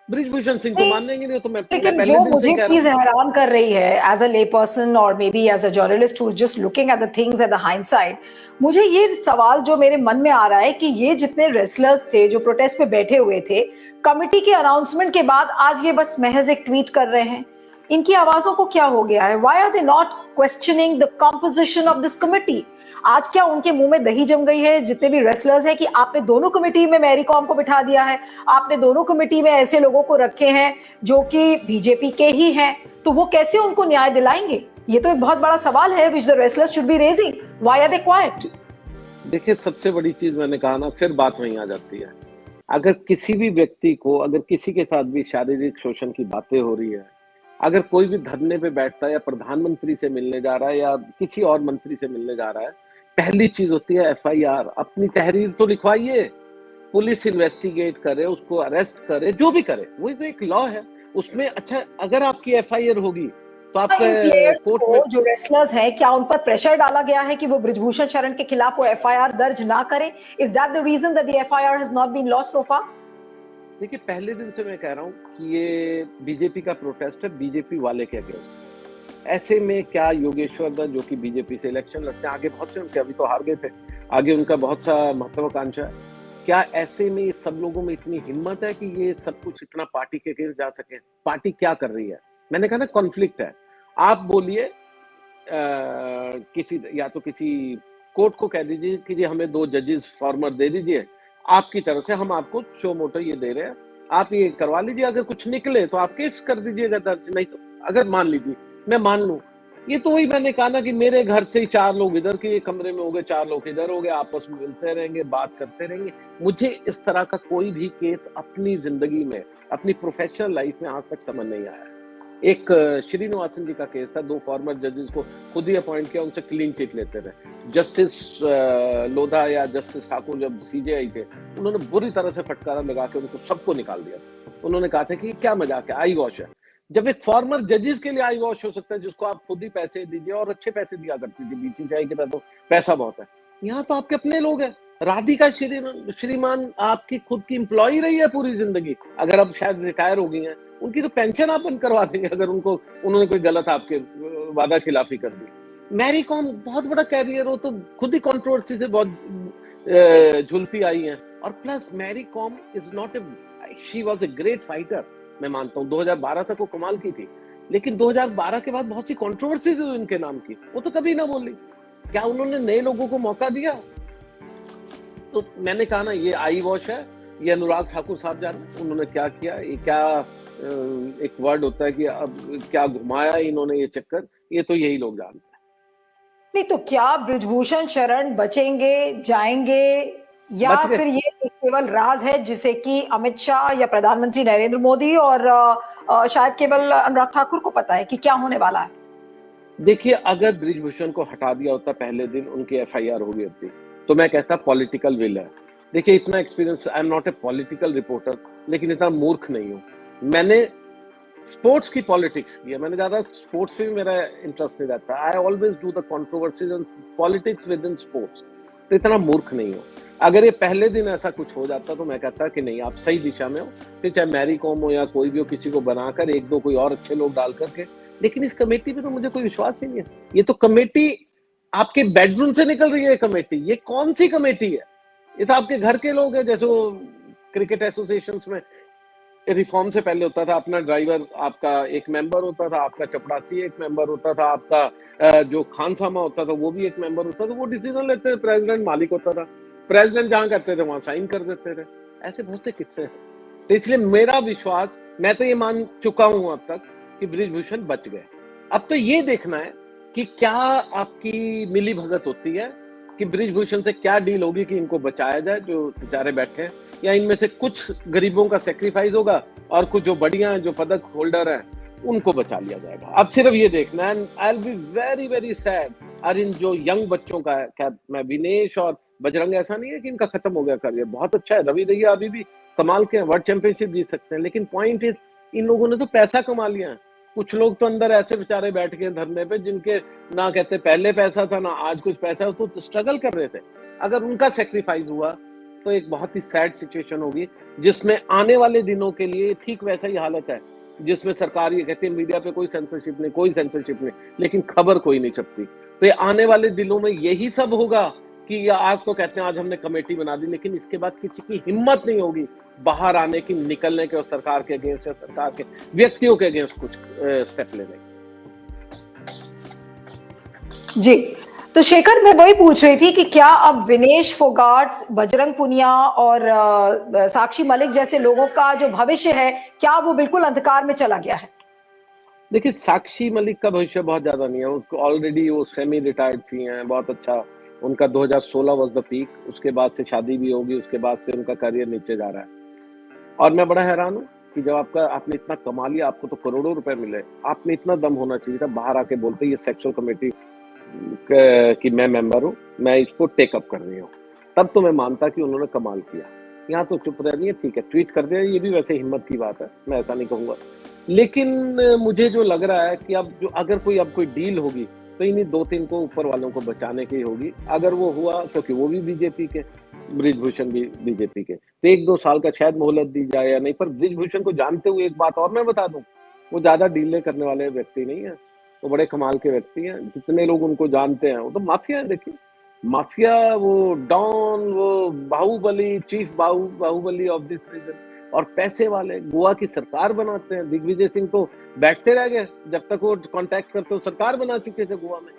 ब्रिजभूषण सिंह तो मानेंगे नहीं, तो मैं लेकिन पहले जो दिन से मुझे कह रहा चीज हूँ। हैरान कर रही है एज अ ले पर्सन और may be as a journalist who is just looking at the things at the hindsight, मुझे ये सवाल जो मेरे मन में आ रहा है कि ये जितने रेसलर्स थे जो प्रोटेस्ट पे बैठे हुए थे, कमिटी के अनाउंसमेंट के बाद आज ये बस महज एक ट्वीट कर रहे हैं, इनकी आवाजों को क्या हो गया है? Why are they not questioning the composition of this committee? आज क्या उनके मुंह में दही जम गई है जितने भी रेसलर्स हैं कि आपने दोनों कमेटी में मैरी कॉम को बिठा दिया है, आपने दोनों कमेटी में ऐसे लोगों को रखे हैं जो कि बीजेपी के ही हैं, तो वो कैसे उनको न्याय दिलाएंगे? ये तो एक बहुत बड़ा सवाल है which the wrestlers should be raising. Why are they quiet? देखिए, सबसे बड़ी चीज मैंने कहा ना, फिर बात वहीं आ जाती है। अगर किसी भी व्यक्ति को, अगर किसी के साथ भी शारीरिक शोषण की बातें हो रही है, अगर कोई भी धरने पे बैठता है या प्रधानमंत्री से मिलने जा रहा है या किसी और मंत्री से मिलने जा रहा है, पहली चीज होती है एफआईआर। अपनी तहरीर तो लिखवाइए, पुलिस इन्वेस्टिगेट करे, उसको अरेस्ट करे, जो भी करे, वो तो एक लॉ है उसमें। अच्छा, अगर आपकी एफआईआर होगी तो आप इन प्लेयर्स कोर्ट को, में, जो रेसलर्स हैं, क्या उन पर प्रेशर डाला गया है कि वो ब्रिजभूषण शरण के खिलाफ वो एफआईआर दर्ज ना करें? Is that the reason that the FIR has not been launched so far? देखिए, पहले दिन से मैं कह रहा हूँ कि ये बीजेपी का प्रोटेस्ट है, बीजेपी वाले के अगेंस्ट। ऐसे में क्या योगेश्वर दत्त, जो कि बीजेपी से इलेक्शन लड़ते हैं, आगे बहुत से उनके, अभी तो हार गए थे, आगे उनका बहुत सा महत्वाकांक्षा है, क्या ऐसे में सब लोगों में इतनी हिम्मत है कि ये सब कुछ इतना पार्टी के अगेंस्ट जा सके? पार्टी क्या कर रही है? मैंने कहा ना, कॉन्फ्लिक्ट है। आप बोलिए, किसी, या तो किसी कोर्ट को कह दीजिए कि जी हमें 2 जजेस फॉर्मर दे दीजिए, आपकी तरफ से हम आपको शो मोटो ये दे रहे हैं, आप ये करवा लीजिए, अगर कुछ निकले तो आप केस कर दीजिएगा दर्ज, नहीं तो अगर मान लीजिए मैं मान लूं, ये तो वही मैंने कहा ना कि मेरे घर से ही 4 लोग इधर के कमरे में हो गए, 4 लोग इधर हो गए, आपस में मिलते रहेंगे, बात करते रहेंगे। मुझे इस तरह का कोई भी केस अपनी जिंदगी में, अपनी प्रोफेशनल लाइफ में आज तक समझ नहीं आया। एक श्रीनिवासन जी का केस था, 2 फॉर्मर जजेस को खुद ही अपॉइंट किया, उनसे क्लीन चिट लेते रहे। जस्टिस लोधा या जस्टिस ठाकुर जब सीजेआई थे, उन्होंने बुरी तरह से फटकारा लगा के उनको सबको निकाल दिया। उन्होंने कहा था कि क्या मजाक है, आई वॉश है। जब एक फॉर्मर जजेस के लिए आई वॉश हो सकता है, जिसको आप खुद ही पैसे दीजिए, और अच्छे पैसे दिया करती थी बीसीसीआई के, तो पैसा बहुत है। यहाँ तो आपके अपने लोग हैं। राधिका श्रीमान आपकी खुद की एम्प्लॉय रही है पूरी जिंदगी, अगर अब शायद रिटायर हो गई हैं, उनकी तो पेंशन आप बंद करवा देंगे अगर उनको, उन्होंने कोई गलत आपके वादा खिलाफी कर दी। मैरी कॉम बहुत बड़ा कैरियर हो, तो खुद ही कंट्रोवर्सी से बहुत झुलती आई है। और plus Mary Kom is not a, she was a great fighter, मैं मानता हूँ 2012 तक वो कमाल की थी, लेकिन 2012 के बाद बहुत सी कंट्रोवर्सीज हुई उनके नाम की, वो तो कभी ना बोली। क्या उन्होंने नए लोगों को मौका दिया? तो मैंने कहा ना, ये आई वॉश है, ये अनुराग ठाकुर साहब जाने उन्होंने क्या किया, ये क्या एक वर्ड होता है कि अब क्या घुमाया इन्होंने ये चक्कर, ये तो यही लोग जानते हैं। नहीं तो क्या ब्रिजभूषण शरण बचेंगे, जाएंगे, या फिर ये एक केवल राज है जिसे कि अमित शाह या प्रधानमंत्री नरेंद्र मोदी और शायद केवल अनुराग ठाकुर को पता है कि क्या होने वाला है? देखिए, अगर ब्रिजभूषण को हटा दिया होता पहले दिन, उनकी एफआईआर हो गई होती, तो मैं कहता पॉलिटिकल विल है। देखिए, इतना experience, I am not a political reporter, लेकिन इतना मूर्ख नहीं हूं। मैंने स्पोर्ट्स की पॉलिटिक्स की है, मैंने ज्यादा स्पोर्ट्स में मेरा इंटरेस्ट नहीं रहता। I always do the controversies and politics with in sports, तो इतना मूर्ख नहीं हो। अगर ये पहले दिन ऐसा कुछ हो जाता तो मैं कहता कि नहीं, आप सही दिशा में हो, फिर चाहे मैरी कॉम हो या कोई भी हो, किसी को बनाकर 1-2 कोई और अच्छे लोग डाल करके। लेकिन इस कमेटी पे तो मुझे कोई विश्वास ही नहीं है। ये तो कमेटी आपके बेडरूम से निकल रही है कमेटी, ये कौन सी कमेटी है? ये तो आपके घर के लोग हैं, जैसे वो क्रिकेट एसोसिएशन में रिफॉर्म से पहले होता था, अपना ड्राइवर आपका एक मेंबर होता था, आपका चपड़ासी एक मेंबर होता था, आपका जो खानसामा होता था वो भी एक मेंबर होता था, वो डिसीजन लेते थे, प्रेसिडेंट मालिक होता था, प्रेसिडेंट जहां करते थे वहां साइन कर देते थे। ऐसे बहुत से किस्से हैं। तो इसलिए मेरा विश्वास, मैं तो ये मान चुका हूं अब तक कि ब्रिजभूषण बच गए। अब तो ये देखना है कि क्या आपकी मिली भगत होती है, कि ब्रिजभूषण से क्या डील होगी कि इनको बचाया जाए जो बेचारे बैठे हैं, या इनमें से कुछ गरीबों का सेक्रीफाइस होगा और कुछ जो बढ़िया हैं, जो पदक होल्डर हैं, उनको बचा लिया जाएगा। अब सिर्फ ये देखना है। I will be very very sad. और इन जो यंग बच्चों का है, क्या मैं विनेश और बजरंग, ऐसा नहीं है कि इनका खत्म हो गया करियर, बहुत अच्छा है, रवि दैया अभी भी कमाल के वर्ल्ड चैंपियनशिप जीत सकते हैं, लेकिन पॉइंट इज, इन लोगों ने तो पैसा कमा लिया है। कुछ लोग तो अंदर ऐसे बेचारे बैठ के धरने पे, जिनके ना कहते पहले पैसा था ना आज कुछ पैसा, तो स्ट्रगल कर रहे थे। अगर उनका सेक्रीफाइस हुआ, तो एक बहुत ही सैड सिचुएशन होगी, जिसमें आने वाले दिनों के लिए ठीक वैसा ही हालत है, जिसमें सरकार ये कहती है मीडिया पे कोई सेंसरशिप नहीं, लेकिन खबर कोई नहीं छपती। तो ये आने वाले दिनों में यही सब होगा कि ये आज तो कहते हैं आज हमने कमेटी बना दी, लेकिन इसके बाद किसी की हिम्मत नहीं होगी बाहर आने की, निकलने के और सरकार के अगेंस्ट या सरकार के व्यक्तियों के अगेंस्ट कुछ स्टेप लेने की। जी, तो शेखर, मैं वही पूछ रही थी कि क्या अब विनेश फोगाट, बजरंग पुनिया और साक्षी मलिक जैसे लोगों का जो भविष्य है, क्या वो बिल्कुल अंधकार में चला गया है? देखिए, साक्षी मलिक का भविष्य बहुत ज्यादा नहीं है, उसको ऑलरेडी वो सेमी रिटायर्ड सी हैं, बहुत अच्छा उनका 2016 वाज द पीक, उसके बाद से शादी भी होगी, उसके बाद से उनका करियर नीचे जा रहा है। और मैं बड़ा हैरान हूँ कि जब आपने इतना कमा लिया, आपको तो करोड़ों रुपए मिले, आपने इतना दम होना चाहिए था बाहर आके बोलते ये सेक्सुअल कमेटी कि मैं मेंबर हूँ, मैं इसको टेकअप कर रही हूँ, तब तो मैं मानता कि उन्होंने कमाल किया। यहाँ तो चुप रह रही है, ठीक है, ट्वीट कर दिया, ये भी वैसे हिम्मत की बात है, मैं ऐसा नहीं कहूंगा। लेकिन मुझे जो लग रहा है कि अब जो अगर कोई डील होगी तो इन्हीं 2-3 को ऊपर वालों को बचाने की होगी। अगर वो हुआ, क्योंकि वो भी बीजेपी के, बृजभूषण भी बीजेपी के, तो 1-2 साल का शायद मोहलत दी जाए या नहीं। पर बृजभूषण को जानते हुए एक बात और मैं बता दूं, वो ज्यादा डीलें करने वाले व्यक्ति नहीं है, वो बड़े कमाल के व्यक्ति हैं। जितने लोग उनको जानते हैं, वो तो माफिया है। देखिए, माफिया, वो डॉन, वो बाहुबली, चीफ बाहुबली ऑफ दिस रीजन, और पैसे वाले गोवा की सरकार बनाते हैं। दिग्विजय सिंह तो बैठते रह गए जब तक वो कांटेक्ट करते, सरकार बना चुके थे गोवा में।